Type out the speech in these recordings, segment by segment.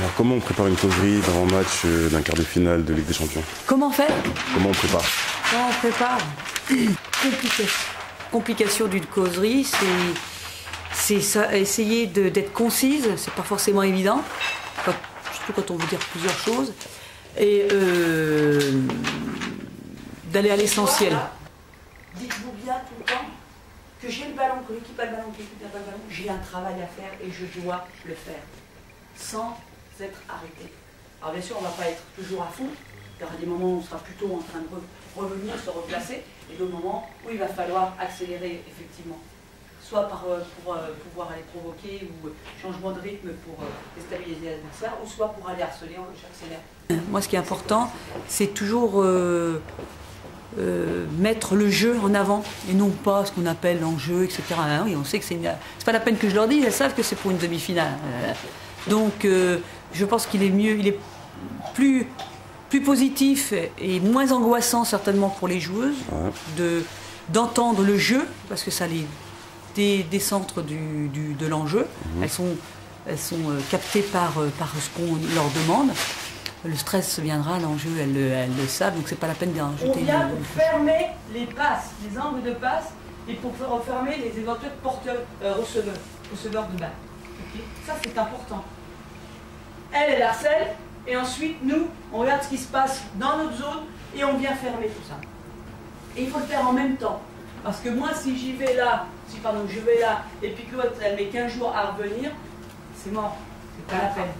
Alors, comment on prépare une causerie d'avant-match d'un quart de finale de Ligue des Champions? Comment faire? Comment on prépare? Comment on prépare? Complication d'une causerie, c'est ça, essayer d'être concise, c'est pas forcément évident, surtout quand on veut dire plusieurs choses, et d'aller à l'essentiel. Dites-vous bien tout le temps que j'ai le ballon, que l'équipe a le ballon, que l'équipe n'a pas le ballon, j'ai un travail à faire et je dois le faire, sans être arrêté. Alors bien sûr, on ne va pas être toujours à fond, il y aura des moments où on sera plutôt en train de revenir, se replacer, et d'autres moments où il va falloir accélérer, effectivement. Soit pour pouvoir aller provoquer ou changement de rythme pour déstabiliser l'adversaire, ou soit pour aller harceler, j'accélère. Moi, ce qui est important, c'est toujours mettre le jeu en avant, et non pas ce qu'on appelle l'enjeu, etc. Oui, on sait que c'est pas la peine que je leur dise, elles savent que c'est pour une demi-finale. Donc, je pense qu'il est mieux, il est plus positif et moins angoissant certainement pour les joueuses d'entendre le jeu, parce que ça les décentre de l'enjeu. Elles sont captées par ce qu'on leur demande. Le stress viendra, l'enjeu, elles le savent, donc c'est pas la peine d'en rajouter. On vient pour fermer les passes, les angles de passe, et pour refermer les éventuels receveurs de balles. Okay, ça, c'est important. Elle harcèle, et ensuite, nous, on regarde ce qui se passe dans notre zone, et on vient fermer tout ça. Et il faut le faire en même temps. Parce que moi, si je vais là, et puis que l'autre, elle met 15 jours à revenir, c'est mort. C'est pas la peine.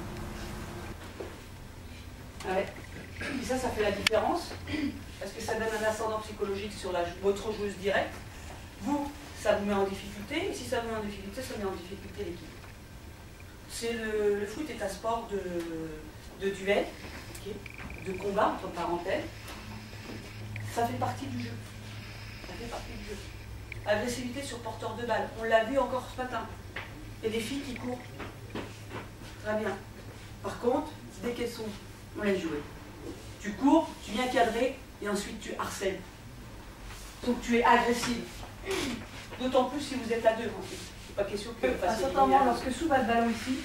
Ouais. Et ça fait la différence, parce que ça donne un ascendant psychologique sur votre joueuse directe. Vous, ça vous met en difficulté, et si ça vous met en difficulté, ça met en difficulté l'équipe. Le foot est un sport de duel, okay, de combat, entre parenthèses. Ça fait partie du jeu. Ça fait partie du jeu. Agressivité sur porteur de balle. On l'a vu encore ce matin. Il y a des filles qui courent. Très bien. Par contre, dès qu'elles sont, on laisse jouer. Tu cours, tu viens cadrer, et ensuite tu harcèles. Donc tu es agressive. D'autant plus si vous êtes à deux ensuite. C'est pas question que à un certain moment, lorsque sous va le ballon ici,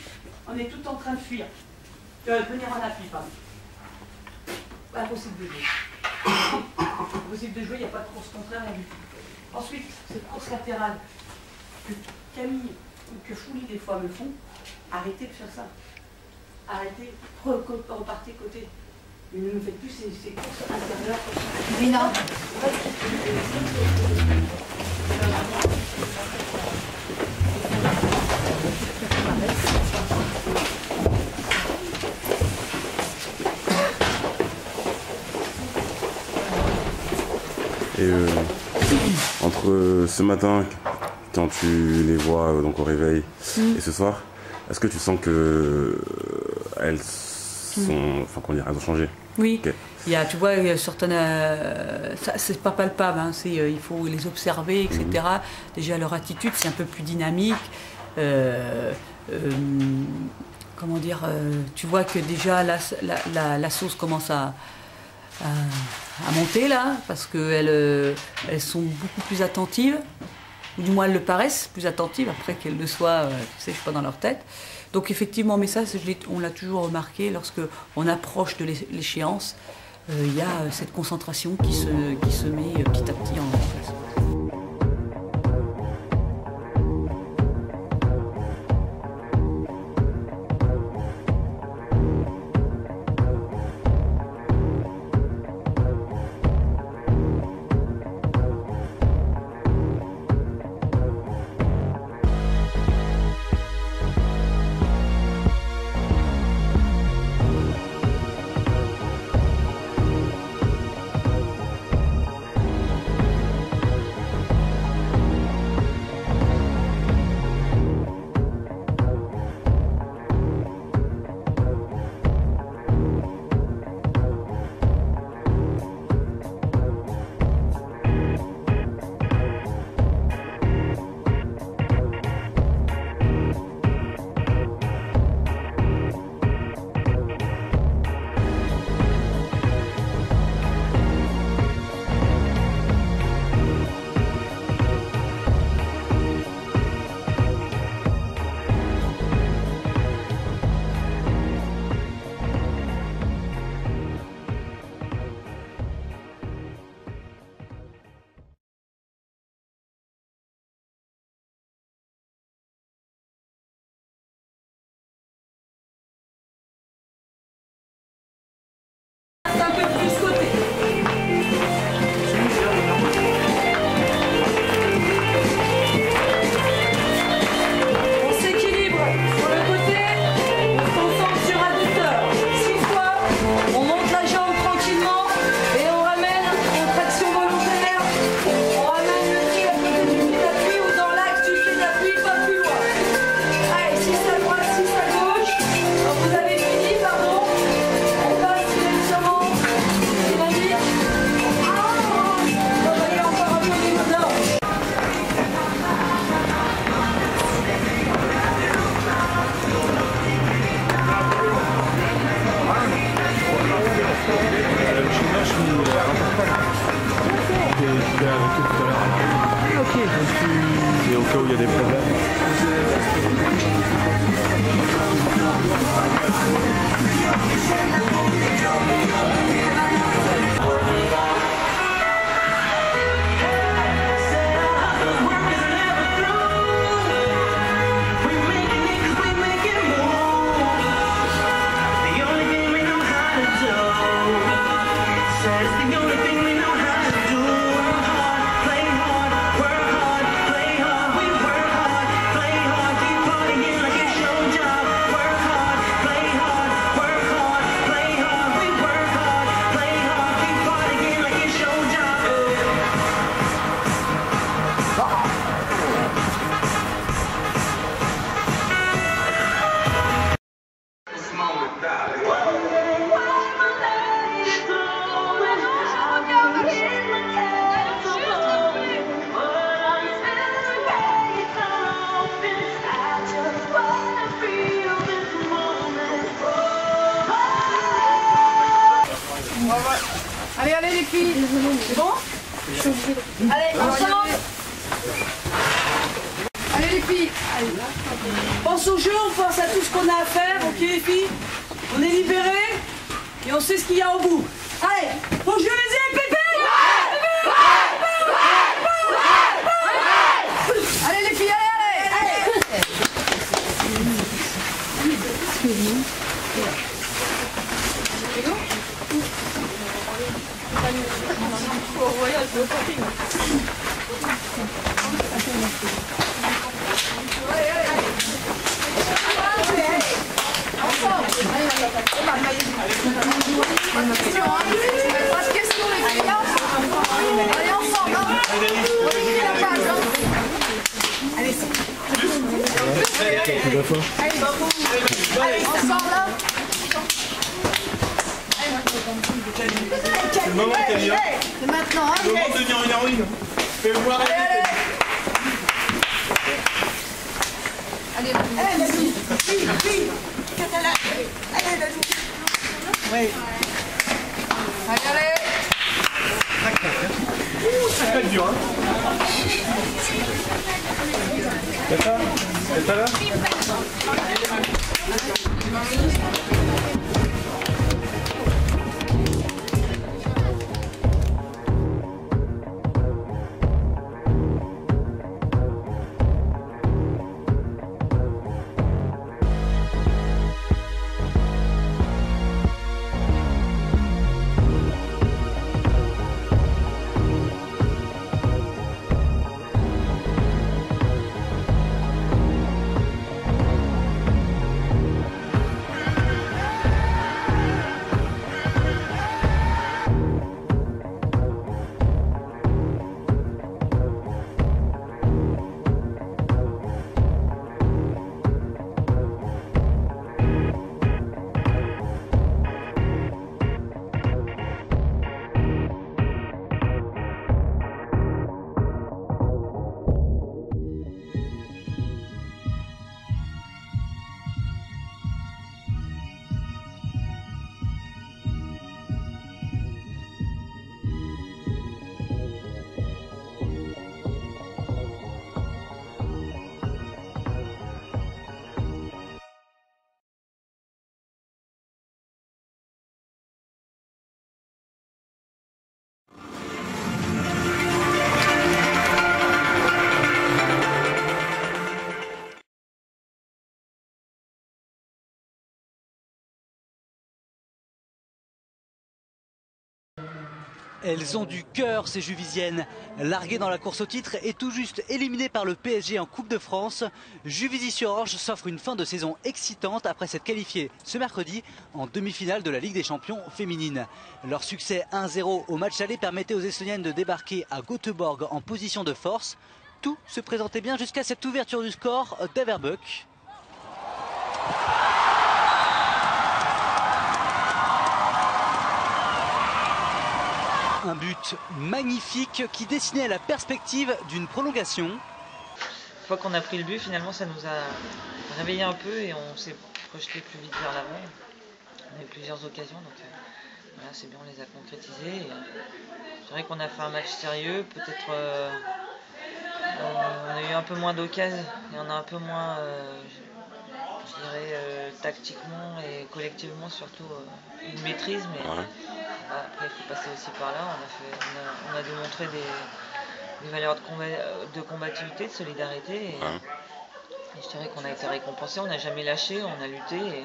on est tout en train de fuir. Tu vas venir en appui, pardon. Impossible de jouer. Impossible de jouer, il n'y a pas de course contraire, rien du tout. Ensuite, cette course latérale que Camille ou que Fouli des fois me font, arrêtez de faire ça. Arrêtez, repartez côté. Mais ne me faites plus ces courses intérieures comme ça. Lina. Et entre ce matin, quand tu les vois donc au réveil, et ce soir, est-ce que tu sens que elles sont, elles ont changé? Oui. Okay. Il y a, tu vois, il y a certaines, c'est pas palpable, hein, il faut les observer, etc. Déjà leur attitude, c'est un peu plus dynamique. Comment dire, tu vois que déjà la sauce commence à monter là, parce qu'elles sont beaucoup plus attentives, ou du moins elles le paraissent plus attentives, après qu'elles le soient, tu sais, je suis pas dans leur tête. Donc effectivement, mais ça, on l'a toujours remarqué, lorsque on approche de l'échéance, il y a cette concentration qui se met petit à petit en place. discuter avec eux tout à l'heure. Ok. Et au cas où il y a des problèmes. Allez, allez les filles, c'est bon? Allez, ensemble. Allez les filles, allez. Pense au jeu, on pense à tout ce qu'on a à faire, ok les filles? On est libérés et on sait ce qu'il y a au bout. Allez, au jeu les pépés! Allez les filles, allez! Excuse-moi. Pas de questions les filles. Allez ensemble. Allez la page. Allez. Allez ensemble là. C'est le moment, Camille. C'est maintenant, hein. C'est le moment de devenir une héroïne. Fais-le voir. Allez, vas-y. Fille. Allez, vas-y. Oui. Allez. Ça va être dur, hein. C'est ça là? Elles ont du cœur, ces Juvisiennes. Larguées dans la course au titre et tout juste éliminées par le PSG en Coupe de France, Juvisy-sur-Orge s'offre une fin de saison excitante après s'être qualifiée ce mercredi en demi-finale de la Ligue des Champions féminine. Leur succès 1-0 au match aller permettait aux Estoniennes de débarquer à Göteborg en position de force. Tout se présentait bien jusqu'à cette ouverture du score d'Averbuck. Un but magnifique qui dessinait la perspective d'une prolongation. Une fois qu'on a pris le but, finalement, ça nous a réveillé un peu et on s'est projeté plus vite vers l'avant. On a eu plusieurs occasions, donc voilà, c'est bien, on les a concrétisés. C'est vrai qu'on a fait un match sérieux, peut-être on a eu un peu moins d'occasions et on a un peu moins, je dirais, tactiquement et collectivement surtout une maîtrise, mais Ouais. après il faut passer aussi par là. On a démontré des valeurs de combativité, de solidarité et je dirais qu'on a été récompensé, on n'a jamais lâché, on a lutté et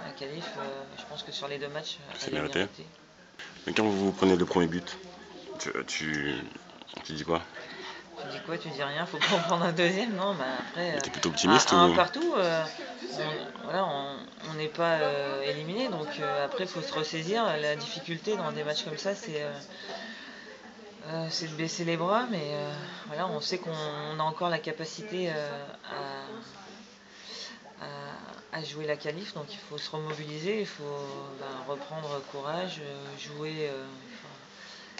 la qualif, je pense que sur les 2 matchs, C'est elle est mérité. méritée. Mais quand vous prenez le premier but, tu dis quoi? Tu dis quoi? Tu dis rien? Faut pas en prendre un deuxième? Non, bah après, T'es plutôt optimiste un ou? partout, on n'est pas éliminé, donc après il faut se ressaisir. La difficulté dans des matchs comme ça, c'est de baisser les bras, mais voilà, on sait qu'on a encore la capacité à jouer la qualif, donc il faut se remobiliser, il faut reprendre courage, jouer,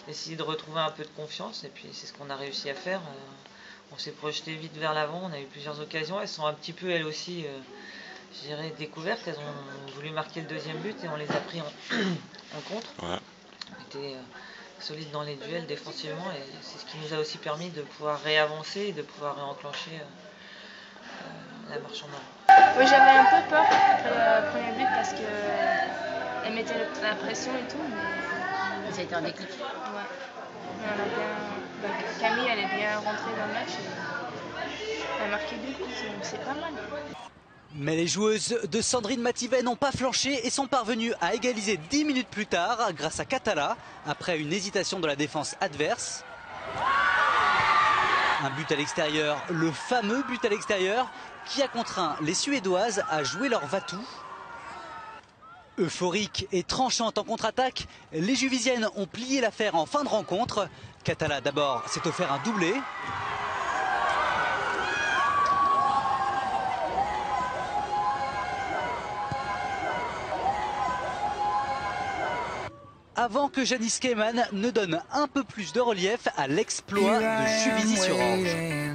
essayer de retrouver un peu de confiance, et puis c'est ce qu'on a réussi à faire. On s'est projeté vite vers l'avant, on a eu plusieurs occasions, elles sont un petit peu elles aussi, je dirais, découvertes, elles ont voulu marquer le deuxième but et on les a pris en contre. Ouais. On était solide dans les duels défensivement et c'est ce qui nous a aussi permis de pouvoir réavancer et de pouvoir réenclencher la marche en avant. Oui, j'avais un peu peur après le premier but parce qu'elle mettait la pression et tout, mais Ça a été un déclic. ouais. Mais on a bien... Camille, elle est bien rentrée dans le match et elle a marqué 2 buts, donc c'est pas mal. Mais les joueuses de Sandrine Mathivet n'ont pas flanché et sont parvenues à égaliser 10 minutes plus tard grâce à Catala, après une hésitation de la défense adverse. Un but à l'extérieur, le fameux but à l'extérieur, qui a contraint les Suédoises à jouer leur va-tout. Euphoriques et tranchantes en contre-attaque, les Juvisiennes ont plié l'affaire en fin de rencontre. Catala d'abord s'est offert un doublé. Avant que Janice Keyman ne donne un peu plus de relief à l'exploit de Juvisy-sur-Orge.